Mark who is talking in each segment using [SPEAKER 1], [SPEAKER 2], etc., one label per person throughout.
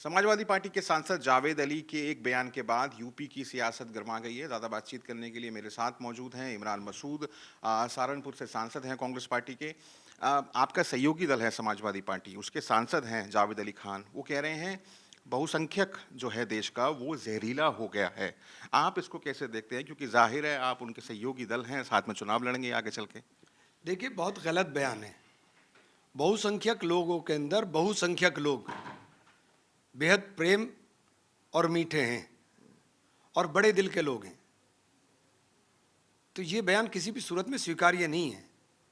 [SPEAKER 1] Samajwadi party के सांसद जावेद अली के एक बयान के बाद यूपी की सियासत गर्मा गई है। ज़्यादा बातचीत करने के लिए मेरे साथ मौजूद हैं इमरान मसूद, सहारनपुर से सांसद हैं कांग्रेस पार्टी के। आपका सहयोगी दल है समाजवादी पार्टी, उसके सांसद हैं जावेद अली खान। वो कह रहे हैं बहुसंख्यक जो है देश का वो जहरीला हो गया है। आप इसको कैसे देखते हैं, क्योंकि जाहिर है आप उनके सहयोगी दल हैं, साथ में चुनाव लड़ेंगे आगे चल के।
[SPEAKER 2] देखिए, बहुत गलत बयान है। बहुसंख्यक लोगों के अंदर बहुसंख्यक लोग बेहद प्रेम और मीठे हैं और बड़े दिल के लोग हैं। तो ये बयान किसी भी सूरत में स्वीकार्य नहीं है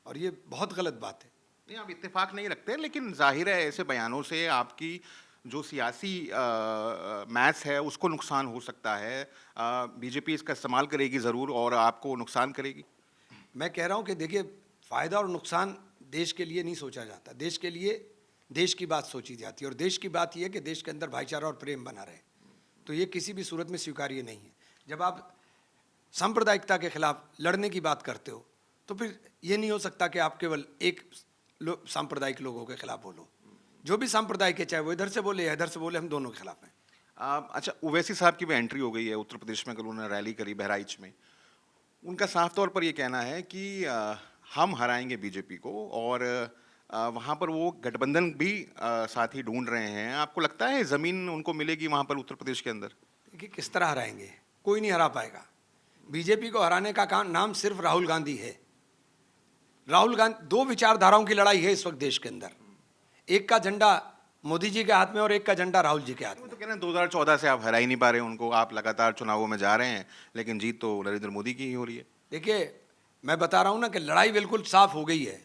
[SPEAKER 2] और ये बहुत गलत बात है।
[SPEAKER 1] नहीं, आप इत्तेफाक नहीं रखते, लेकिन जाहिर है ऐसे बयानों से आपकी जो सियासी मैच है उसको नुकसान हो सकता है। बीजेपी इसका इस्तेमाल करेगी ज़रूर और आपको नुकसान करेगी।
[SPEAKER 2] मैं कह रहा हूँ कि देखिए, फ़ायदा और नुकसान देश के लिए नहीं सोचा जाता। देश के लिए देश की बात सोची जाती है और देश की बात यह है कि देश के अंदर भाईचारा और प्रेम बना रहे। तो ये किसी भी सूरत में स्वीकार्य नहीं है। जब आप सांप्रदायिकता के खिलाफ लड़ने की बात करते हो तो फिर ये नहीं हो सकता कि आप केवल एक सांप्रदायिक लोगों के खिलाफ बोलो। जो भी सांप्रदायिक है, चाहे वो इधर से बोले या इधर से बोले, हम दोनों के खिलाफ हैं।
[SPEAKER 1] अच्छा, ओवैसी साहब की भी एंट्री हो गई है उत्तर प्रदेश में। कल उन्होंने रैली करी बहराइच में। उनका साफ तौर पर ये कहना है कि हम हराएंगे बीजेपी को और वहाँ पर वो गठबंधन भी साथी ढूंढ रहे हैं। आपको लगता है ज़मीन उनको मिलेगी वहाँ पर उत्तर प्रदेश के अंदर?
[SPEAKER 2] देखिए, किस तरह हराएंगे? कोई नहीं हरा पाएगा। बीजेपी को हराने का काम नाम सिर्फ राहुल गांधी है। राहुल गांधी, दो विचारधाराओं की लड़ाई है इस वक्त देश के अंदर। एक का झंडा मोदी जी के हाथ में और एक का झंडा राहुल जी के हाथ में।
[SPEAKER 1] तो कह रहे हैं 2014 से आप हरा ही नहीं पा रहे उनको। आप लगातार चुनावों में जा रहे हैं लेकिन जीत तो नरेंद्र मोदी की ही हो रही है।
[SPEAKER 2] देखिए, मैं बता रहा हूं ना कि लड़ाई बिल्कुल साफ हो गई है।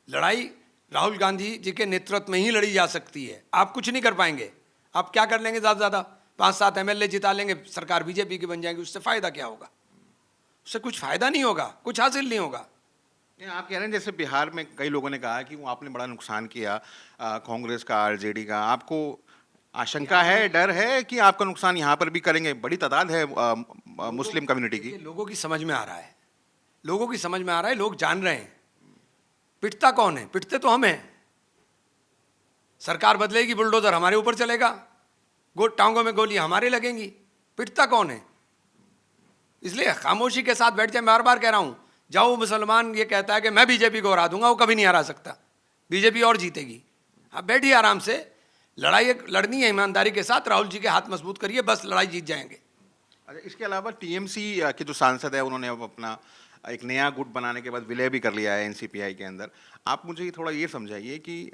[SPEAKER 2] लड़ाई राहुल गांधी जी के नेतृत्व में ही लड़ी जा सकती है। आप कुछ नहीं कर पाएंगे। आप क्या कर लेंगे? ज़्यादा से ज़्यादा 5-7 एमएलए जिता लेंगे, सरकार बीजेपी की बन जाएगी। उससे फ़ायदा क्या होगा? उससे कुछ फ़ायदा नहीं होगा, कुछ हासिल नहीं होगा।
[SPEAKER 1] आप कह रहे हैं जैसे बिहार में कई लोगों ने कहा कि वो आपने बड़ा नुकसान किया कांग्रेस का, आरजेडी का। आपको आशंका है, डर है कि आपका नुकसान यहाँ पर भी करेंगे? बड़ी तादाद है मुस्लिम कम्युनिटी की।
[SPEAKER 2] लोगों की समझ में आ रहा है, लोगों की समझ में आ रहा है, लोग जान रहे हैं। पिटता कौन है? पिटते तो हम हैं। सरकार बदलेगी, बुलडोजर हमारे ऊपर चलेगा, टांगों में गोली हमारे लगेंगी। पिटता कौन है? इसलिए खामोशी के साथ बैठ जाए। बार बार कह रहा हूं, जाओ मुसलमान ये कहता है कि मैं बीजेपी को हरा दूंगा, वो कभी नहीं हरा सकता। बीजेपी और जीतेगी। आप बैठिए आराम से। लड़ाई लड़नी है ईमानदारी के साथ। राहुल जी के हाथ मजबूत करिए, बस लड़ाई जीत जाएंगे।
[SPEAKER 1] अच्छा, इसके अलावा टीएमसी के जो सांसद है उन्होंने अब अपना एक नया गुट बनाने के बाद विलय भी कर लिया है एनसीपीआई के अंदर। आप मुझे थोड़ा ये समझाइए कि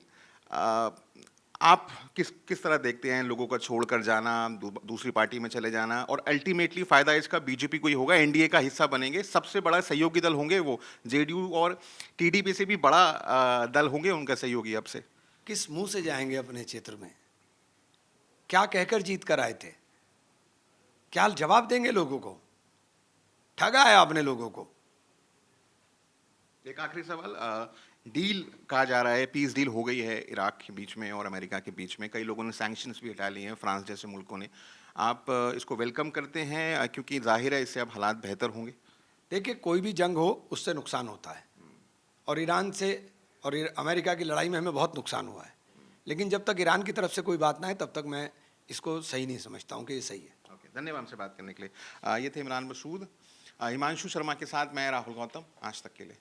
[SPEAKER 1] आप किस तरह देखते हैं लोगों का छोड़कर जाना, दूसरी पार्टी में चले जाना, और अल्टीमेटली फायदा इसका बीजेपी को ही होगा। एनडीए का हिस्सा बनेंगे, सबसे बड़ा सहयोगी दल होंगे वो। जेडीयू और टीडीपी से भी बड़ा दल होंगे उनका सहयोगी अब से।
[SPEAKER 2] किस मुंह से जाएंगे अपने क्षेत्र में? क्या कहकर जीत कर आए थे? क्या जवाब देंगे लोगों को? ठगा है आपने लोगों को।
[SPEAKER 1] एक आखिरी सवाल, डील कहा जा रहा है, पीस डील हो गई है इराक के बीच में और अमेरिका के बीच में। कई लोगों ने सैंक्शंस भी हटा लिए हैं, फ्रांस जैसे मुल्कों ने। आप इसको वेलकम करते हैं, क्योंकि जाहिर है इससे अब हालात बेहतर होंगे?
[SPEAKER 2] देखिए, कोई भी जंग हो उससे नुकसान होता है और ईरान से और अमेरिका की लड़ाई में हमें बहुत नुकसान हुआ है। लेकिन जब तक ईरान की तरफ से कोई बात ना है तब तक मैं इसको सही नहीं समझता हूँ कि ये सही है।
[SPEAKER 1] ओके, धन्यवाद हमसे बात करने के लिए। ये थे इमरान मसूद। हिमांशु शर्मा के साथ मैं राहुल गौतम, आज तक के लिए।